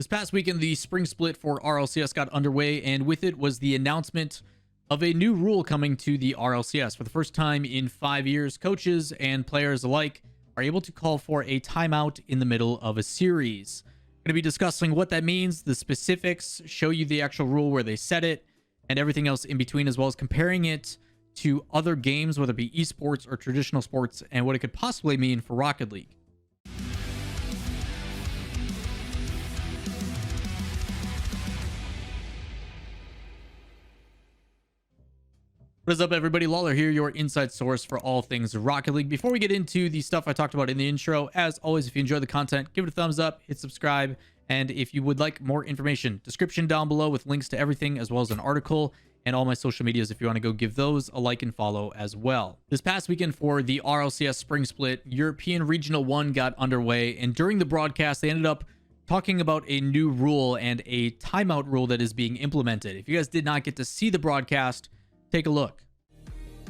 past weekend, the spring split for RLCS got underway, and with it was the announcement of a new rule coming to the RLCS. For the first time in 5 years, coaches and players alike are able to call for a timeout in the middle of a series. Going to be discussing what that means, the specifics, show you the actual rule where they set it, and everything else in between, as well as comparing it to other games, whether it be esports or traditional sports, and what it could possibly mean for Rocket League. What is up, everybody? Lawler here, your inside source for all things Rocket League. Before we get into the stuff I talked about in the intro, as always, if you enjoy the content, give it a thumbs up, hit subscribe, and if you would like more information, description down below with links to everything, as well as an article and all my social medias if you want to go give those a like and follow as well. This past weekend for the RLCS Spring Split, European Regional 1 got underway, and during the broadcast, they ended up talking about a new rule and a timeout rule that is being implemented. If you guys did not get to see the broadcast, take a look.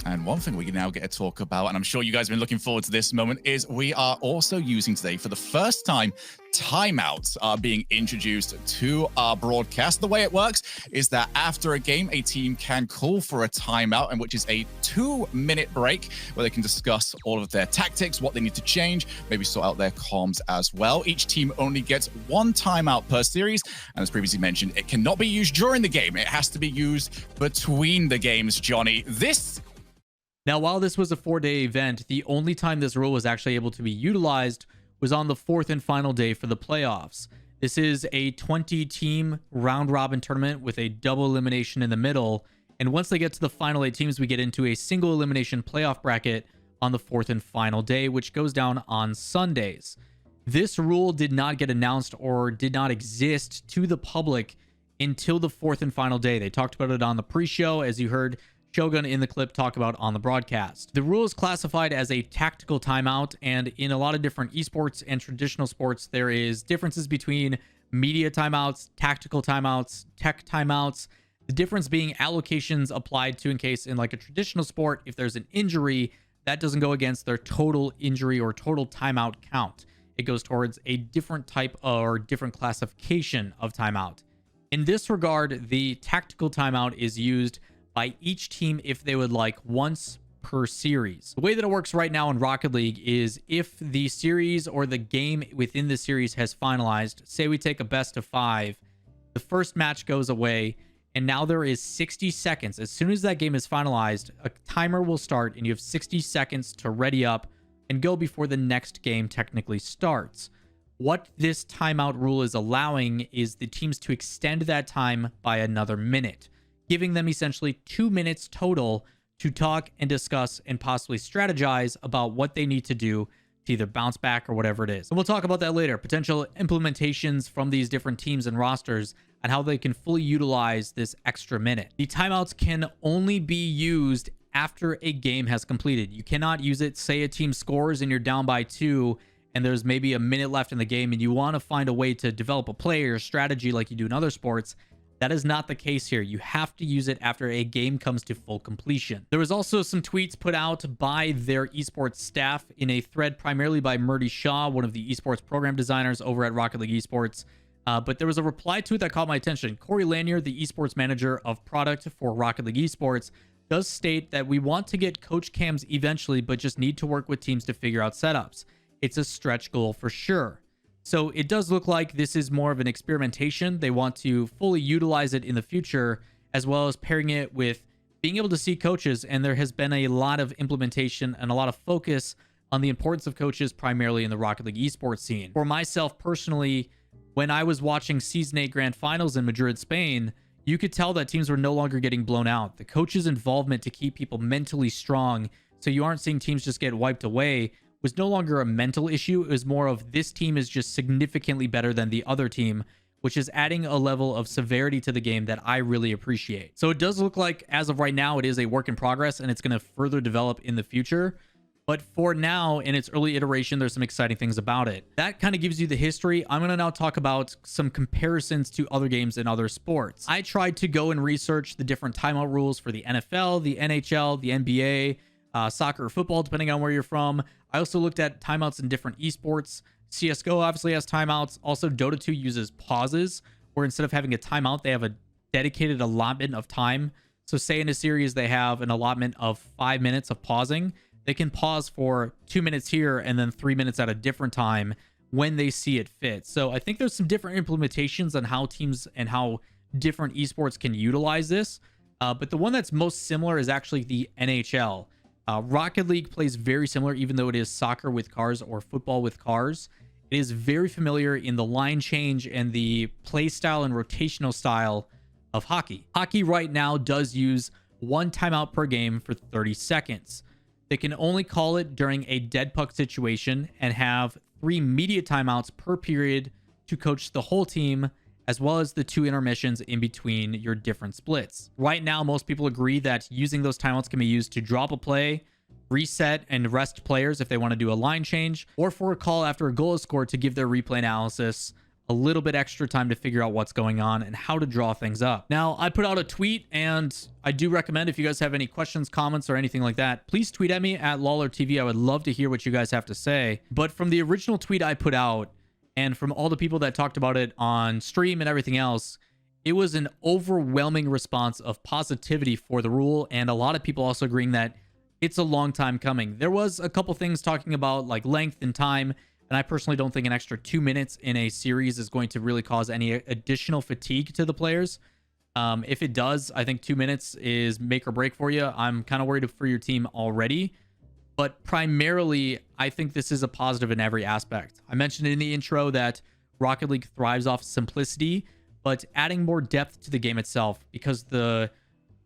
And one thing we can now get to talk about, and I'm sure you guys have been looking forward to this moment, is we are also using today, for the first time, timeouts are being introduced to our broadcast. The way it works is that after a game, a team can call for a timeout, and which is a 2-minute break where they can discuss all of their tactics, what they need to change, maybe sort out their comms as well. Each team only gets 1 timeout per series, and as previously mentioned, it cannot be used during the game. It has to be used between the games, Johnny. Now, while this was a 4-day event, the only time this rule was actually able to be utilized was on the 4th and final day for the playoffs. This is a 20-team round-robin tournament with a double elimination in the middle, and once they get to the final 8 teams, we get into a single elimination playoff bracket on the 4th and final day, which goes down on Sundays. This rule did not get announced or did not exist to the public until the 4th and final day. They talked about it on the pre-show, as you heard Shogun in the clip talk about on the broadcast. The rule is classified as a tactical timeout, and in a lot of different esports and traditional sports, there is differences between media timeouts, tactical timeouts, tech timeouts. The difference being allocations applied to in case in like a traditional sport, if there's an injury, that doesn't go against their total injury or total timeout count. It goes towards a different type or different classification of timeout. In this regard, the tactical timeout is used by each team if they would like once per series. The way that it works right now in Rocket League is if the series or the game within the series has finalized, say we take a best of 5, the first match goes away, and now there is 60 seconds. As soon as that game is finalized, a timer will start, and you have 60 seconds to ready up and go before the next game technically starts. What this timeout rule is allowing is the teams to extend that time by another minute, giving them essentially 2 minutes total to talk and discuss and possibly strategize about what they need to do to either bounce back or whatever it is. And we'll talk about that later. Potential implementations from these different teams and rosters and how they can fully utilize this extra minute. The timeouts can only be used after a game has completed. You cannot use it, say a team scores and you're down by 2 and there's maybe a minute left in the game and you want to find a way to develop a play or strategy like you do in other sports. That is not the case here. You have to use it after a game comes to full completion. There was also some tweets put out by their esports staff in a thread primarily by Murdy Shaw, one of the esports program designers over at Rocket League Esports. But there was a reply to it that caught my attention. Corey Lanier, the esports manager of product for Rocket League Esports, does state that we want to get coach cams eventually, but just need to work with teams to figure out setups. It's a stretch goal for sure. So it does look like this is more of an experimentation. They want to fully utilize it in the future, as well as pairing it with being able to see coaches. And there has been a lot of implementation and a lot of focus on the importance of coaches, primarily in the Rocket League esports scene. For myself personally, when I was watching Season 8 Grand Finals in Madrid, Spain, you could tell that teams were no longer getting blown out. The coaches' involvement to keep people mentally strong, so you aren't seeing teams just get wiped away, was no longer a mental issue. It was more of this team is just significantly better than the other team, which is adding a level of severity to the game that I really appreciate. So it does look like, as of right now, it is a work in progress and it's going to further develop in the future. But for now, in its early iteration, there's some exciting things about it. That kind of gives you the history. I'm going to now talk about some comparisons to other games in other sports. I tried to go and research the different timeout rules for the NFL, the NHL, the NBA, soccer or football, depending on where you're from. I also looked at timeouts in different esports, CSGO obviously has timeouts. Also, Dota 2 uses pauses, where instead of having a timeout, they have a dedicated allotment of time. So say in a series, they have an allotment of 5 minutes of pausing. They can pause for 2 minutes here and then 3 minutes at a different time when they see it fit. So I think there's some different implementations on how teams and how different esports can utilize this. But the one that's most similar is actually the NHL. Rocket League plays very similar, even though it is soccer with cars or football with cars. It is very familiar in the line change and the play style and rotational style of hockey. Hockey right now does use 1 timeout per game for 30 seconds. They can only call it during a dead puck situation and have 3 media timeouts per period to coach the whole team, as well as the 2 intermissions in between your different splits. Right now, most people agree that using those timeouts can be used to drop a play, reset and rest players if they want to do a line change, or for a call after a goal is scored to give their replay analysis a little bit extra time to figure out what's going on and how to draw things up. Now, I put out a tweet, and I do recommend, if you guys have any questions, comments, or anything like that, please tweet at me at Lawler TV. I would love to hear what you guys have to say. But from the original tweet I put out, and from all the people that talked about it on stream and everything else, it was an overwhelming response of positivity for the rule, and a lot of people also agreeing that it's a long time coming. There was a couple things talking about like length and time, and I personally don't think an extra 2 minutes in a series is going to really cause any additional fatigue to the players. If it does, I think 2 minutes is make or break for you. I'm kind of worried for your team already. But primarily, I think this is a positive in every aspect. I mentioned in the intro that Rocket League thrives off simplicity, but adding more depth to the game itself, because the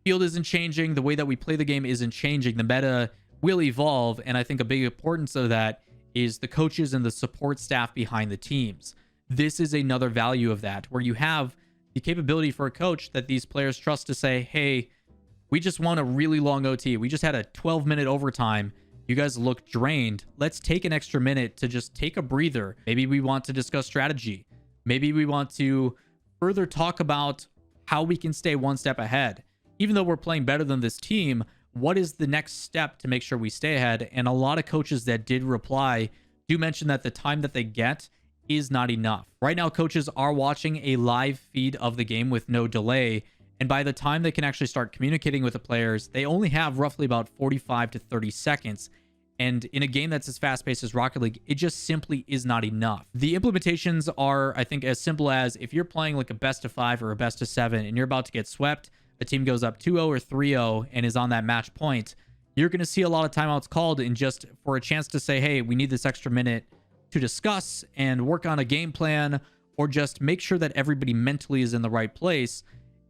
field isn't changing, the way that we play the game isn't changing, the meta will evolve, and I think a big importance of that is the coaches and the support staff behind the teams. This is another value of that, where you have the capability for a coach that these players trust to say, hey, we just won a really long OT. We just had a 12-minute overtime. You guys look drained. Let's take an extra minute to just take a breather. Maybe we want to discuss strategy. Maybe we want to further talk about how we can stay one step ahead. Even though we're playing better than this team, what is the next step to make sure we stay ahead? And a lot of coaches that did reply do mention that the time that they get is not enough. Right now, coaches are watching a live feed of the game with no delay. And by the time they can actually start communicating with the players, they only have roughly about 45 to 30 seconds. And in a game that's as fast-paced as Rocket League, it just simply is not enough. The implementations are, I think, as simple as if you're playing like a best of 5 or a best of 7 and you're about to get swept, the team goes up 2-0 or 3-0 and is on that match point, you're going to see a lot of timeouts called in just for a chance to say, hey, we need this extra minute to discuss and work on a game plan, or just make sure that everybody mentally is in the right place.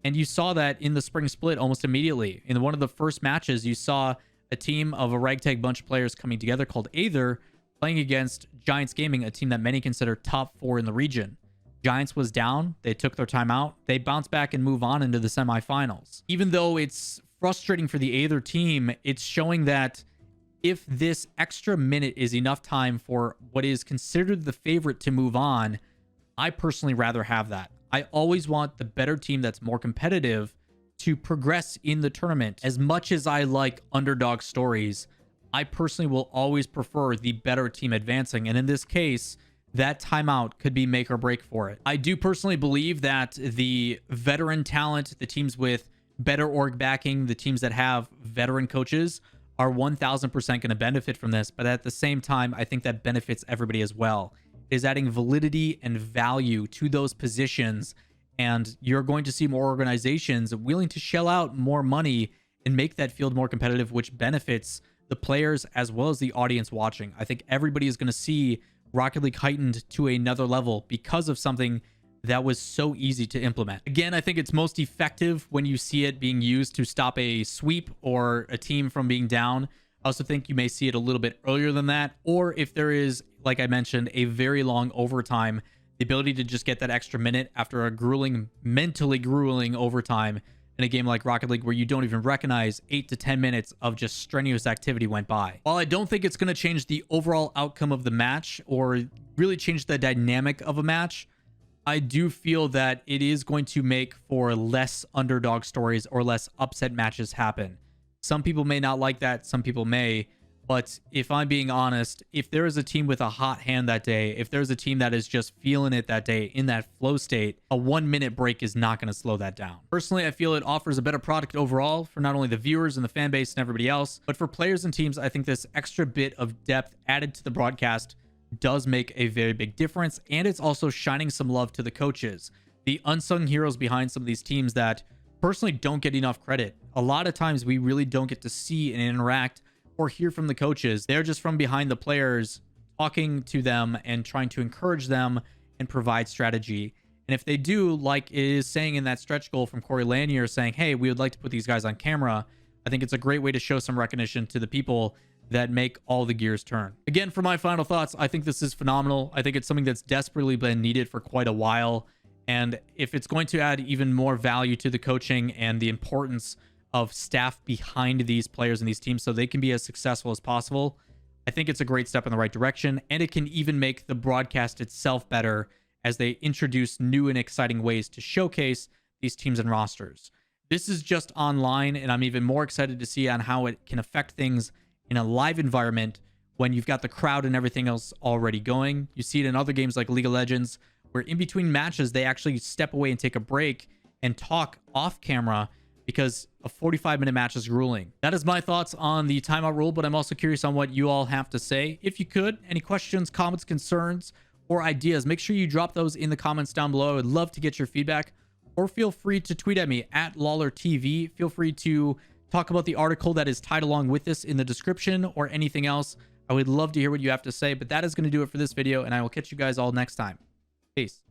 And you saw that in the spring split almost immediately. In one of the first matches, you saw a team of a ragtag bunch of players coming together called Aether, playing against Giants Gaming, a team that many consider top 4 in the region. Giants was down. They took their timeout. They bounce back and move on into the semifinals. Even though it's frustrating for the Aether team, it's showing that if this extra minute is enough time for what is considered the favorite to move on, I personally rather have that. I always want the better team that's more competitive to progress in the tournament. As much as I like underdog stories, I personally will always prefer the better team advancing. And in this case, that timeout could be make or break for it. I do personally believe that the veteran talent, the teams with better org backing, the teams that have veteran coaches are 1000% going to benefit from this. But at the same time, I think that benefits everybody as well. It is adding validity and value to those positions. And you're going to see more organizations willing to shell out more money and make that field more competitive, which benefits the players as well as the audience watching. I think everybody is going to see Rocket League heightened to another level because of something that was so easy to implement. Again, I think it's most effective when you see it being used to stop a sweep or a team from being down. I also think you may see it a little bit earlier than that, or if there is, like I mentioned, a very long overtime, the ability to just get that extra minute after a grueling, mentally grueling overtime in a game like Rocket League, where you don't even recognize 8 to 10 minutes of just strenuous activity went by. While I don't think it's going to change the overall outcome of the match or really change the dynamic of a match, I do feel that it is going to make for less underdog stories or less upset matches happen. Some people may not like that. Some people may. But if I'm being honest, if there is a team with a hot hand that day, if there's a team that is just feeling it that day in that flow state, a 1-minute break is not going to slow that down. Personally, I feel it offers a better product overall for not only the viewers and the fan base and everybody else, but for players and teams, I think this extra bit of depth added to the broadcast does make a very big difference. And it's also shining some love to the coaches, the unsung heroes behind some of these teams that personally don't get enough credit. A lot of times we really don't get to see and interact or hear from the coaches. They're just from behind the players, talking to them and trying to encourage them and provide strategy. And if they do, like it is saying in that stretch goal from Corey Lanier saying, hey, we would like to put these guys on camera, I think it's a great way to show some recognition to the people that make all the gears turn. Again, for my final thoughts, I think this is phenomenal. I think it's something that's desperately been needed for quite a while. And if it's going to add even more value to the coaching and the importance of staff behind these players and these teams so they can be as successful as possible, I think it's a great step in the right direction. And it can even make the broadcast itself better as they introduce new and exciting ways to showcase these teams and rosters. This is just online, and I'm even more excited to see on how it can affect things in a live environment when you've got the crowd and everything else already going. You see it in other games like League of Legends, where in between matches, they actually step away and take a break and talk off camera because a 45-minute match is grueling. That is my thoughts on the timeout rule, but I'm also curious on what you all have to say. If you could, any questions, comments, concerns, or ideas, make sure you drop those in the comments down below. I would love to get your feedback, or feel free to tweet at me at Lawler TV. Feel free to talk about the article that is tied along with this in the description or anything else. I would love to hear what you have to say, but that is going to do it for this video, and I will catch you guys all next time. Peace.